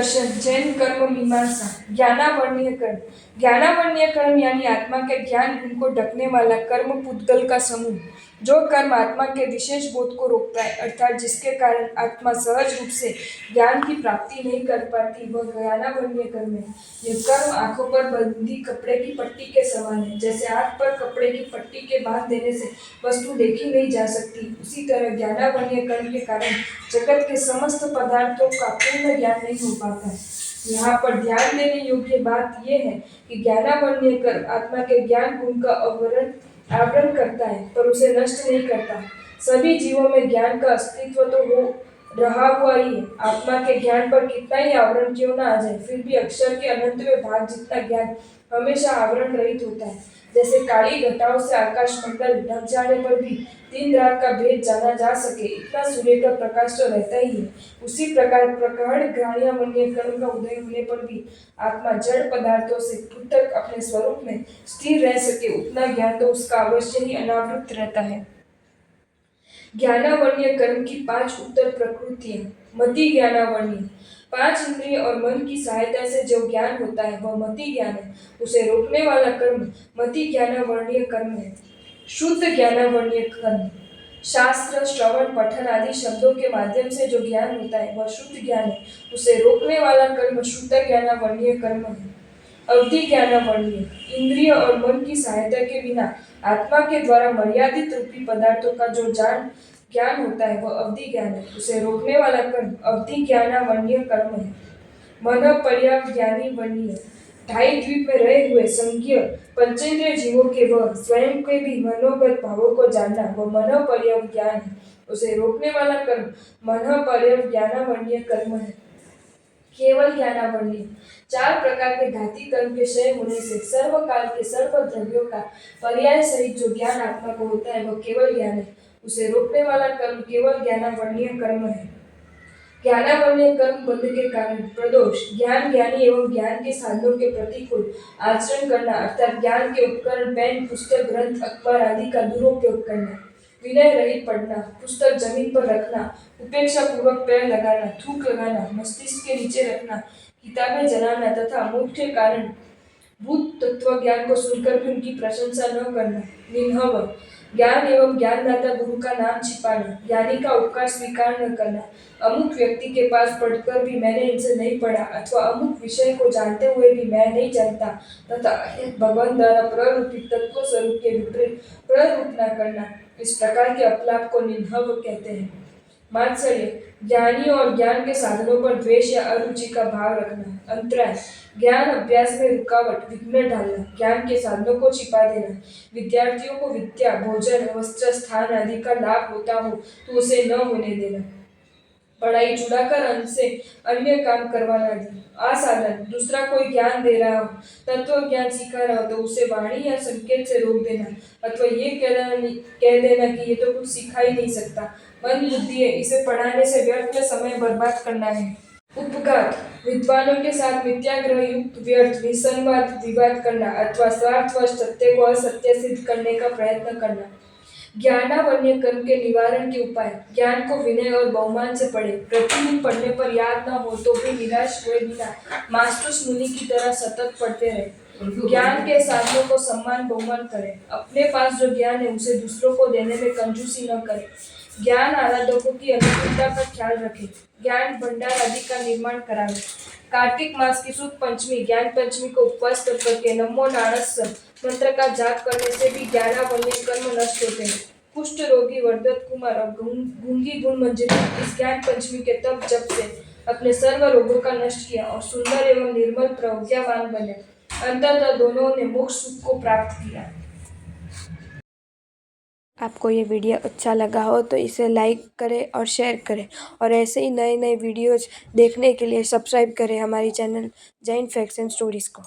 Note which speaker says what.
Speaker 1: दर्शन, जैन कर्म मीमांसा। ज्ञानावरणीय कर्म। ज्ञानावरणीय कर्म यानी आत्मा के ज्ञान गुण को ढकने वाला कर्म पुद्गल का समूह। जो कर्म आत्मा के विशेष बोध को रोकता है, अर्थात जिसके कारण आत्मा सहज रूप से ज्ञान की प्राप्ति नहीं कर पाती, वह ज्ञानावरणीय कर्म है। यह कर्म आंखों पर बंधी कपड़े की पट्टी के समान है। जैसे आंख पर कपड़े की पट्टी के बांध देने से वस्तु देखी नहीं जा सकती, उसी तरह ज्ञानावरणीय कर्म के कारण जगत के समस्त पदार्थों का पूर्ण ज्ञान नहीं हो पाता है। यहाँ पर ध्यान देने योग्य बात यह है कि ज्ञानावरणीय कर्म आत्मा के ज्ञान गुण का आवरण करता है, पर उसे नष्ट नहीं करता। सभी जीवों में ज्ञान का अस्तित्व तो हो रहा हुआ ही है। आत्मा के ज्ञान पर कितना ही आवरण क्यों न आ जाए, फिर भी अक्षर के अनंतवें भाग जितना ज्ञान हमेशा आवरण रहित होता है। जैसे काली घटाओं से आकाश मंडल ढक जाने पर भी दिन रात का भेद जाना जा सके, इतना सूर्य का प्रकाश तो रहता ही है। उसी प्रकार प्रकट ज्ञानावरणीय कर्म का उदय होने पर भी आत्मा जड़ पदार्थों से पृथक अपने स्वरूप में स्थिर रह सके, उतना ज्ञान तो उसका अवश्य ही अनावृत रहता है। ज्ञानावरणीय कर्म की 5 उत्तर प्रकृतियां। मति ज्ञानावरणीय। 5 इंद्रिय और मन की सहायता से जो ज्ञान होता है वह मति ज्ञान है। उसे रोकने वाला कर्म मति ज्ञानावरणीय कर्म है। शुद्ध ज्ञानावरणीय कर्म। शास्त्र, श्रवण, पठन आदि शब्दों के माध्यम से जो ज्ञान होता है वह शुद्ध ज्ञान है। उसे रोकने वाला कर्म शुद्ध ज्ञानावरणीय कर्म है। अवधि ज्ञानावरणीय। इंद्रिय और मन की सहायता के बिना आत्मा के द्वारा मर्यादित रूपी पदार्थों का जो ज्ञान होता है वह अवधि ज्ञान है। उसे रोकने वाला कर्म अवधि ज्ञानावरणीय कर्म है। मन पर्याप्त ज्ञानी वर्णीय। ढाई द्वीप में रहे हुए संज्ञ पंचेंद्रिय जीवों के वह स्वयं के भी मनोगत भावों को जानना वह मन पर्याप्त ज्ञान है। उसे रोकने वाला कर्म मन पर्याप्त ज्ञानावरणीय कर्म है। केवल ज्ञानावरणीय। 4 प्रकार के घाती कर्म के क्षय होने से सर्वकाल के सर्व द्रव्यों का पर्याय सहित जो ज्ञान आत्मा को होता है वह केवल ज्ञान है। उसे रोकने वाला कर्म केवल ज्ञानावरणीय कर्म है। ज्ञानावरणीय कर्म बंध के कारण प्रदोष। ज्ञान, ज्ञानी एवं ज्ञान के साधनों के प्रतिकूल आचरण करना, अर्थात ज्ञान के उपकरण पेन, पुस्तक, ग्रंथ, अखबार आदि का दुरुपयोग करना। विनय रहित पढ़ना, पुस्तक जमीन पर रखना, उपेक्षा पूर्वक पैर लगाना, थूक लगाना, मस्तिष्क के नीचे रखना, किताबें जलाना तथा मुख्य कारण भूत तत्व ज्ञान को सुनकर भी उनकी प्रशंसा न करना। निन्हव। ज्ञान एवं ज्ञानदाता गुरु का नाम छिपाना, ज्ञानी का उपकार स्वीकार न करना, अमुक व्यक्ति के पास पढ़कर भी मैंने इनसे नहीं पढ़ा अथवा अमुक विषय को जानते हुए भी मैं नहीं जानता तथा भगवान द्वारा प्ररूपित तत्व स्वरूप के विपरीत प्ररूप न करना, इस प्रकार के अपलाप को निन्हव कहते हैं। मात्सर्य। ज्ञानी और ज्ञान के साधनों पर द्वेष या अरुचि का भाव रखना। अंतराय। ज्ञान अभ्यास में रुकावट, विघ्न डालना, ज्ञान के साधनों को छिपा देना। विद्यार्थियों को विद्या, भोजन, वस्त्र, स्थान आदि का लाभ होता हो तो उसे न होने देना। पढ़ाई छुड़ाकर उनसे अन्य काम करवाना दी। आसाधन। दूसरा कोई ज्ञान दे रहा हो, तत्व ज्ञान सिखा रहा हो तो उसे वाणी या संकेत से रोक देना अथवा ये कह देना कि ये तो कुछ सिखा ही नहीं सकता, मंद बुद्धि है, इसे पढ़ाने से व्यर्थ में समय बर्बाद करना है। उपघात। विद्वानों के साथ मिथ्याग्रह युक्त व्यर्थ निसंवाद विवाद करना अथवा स्वार्थवश सत्य को असत्य सिद्ध करने का प्रयत्न करना। ज्ञानावरणीय कर्म के निवारण के उपाय। ज्ञान को विनय और बहुमान से पढ़े। प्रतिदिन पढ़ने पर याद न हो तो भी निराश हुए बिना मास्टर्स मुनि की तरह सतत पढ़ते रहे। ज्ञान के साधनों को सम्मान बहुमान करें। अपने पास जो ज्ञान है उसे दूसरों को देने में कंजूसी न करें। ज्ञान आराधकों की अनुकूलता का ख्याल रखें। ज्ञान भंडार आदि का निर्माण करावे। कार्तिक मास की शुद्ध पंचमी ज्ञान पंचमी को उपवास करके नमो नारायण मंत्र का जाप करने से भी ज्ञानावरणीय कर्म नष्ट होते हैं। कुष्ठ रोगी वर्धत कुमार और गूंगी गुण मंजरी इस ज्ञान पंचमी के तप जप से अपने सर्व रोगों का नष्ट किया और सुंदर एवं निर्मल प्रज्ञावान बने। अंततः दोनों ने मोक्ष सुख को प्राप्त किया।
Speaker 2: आपको ये वीडियो अच्छा लगा हो तो इसे लाइक करें और शेयर करें और ऐसे ही नए नए वीडियोज़ देखने के लिए सब्सक्राइब करें हमारी channel Jain facts and stories को।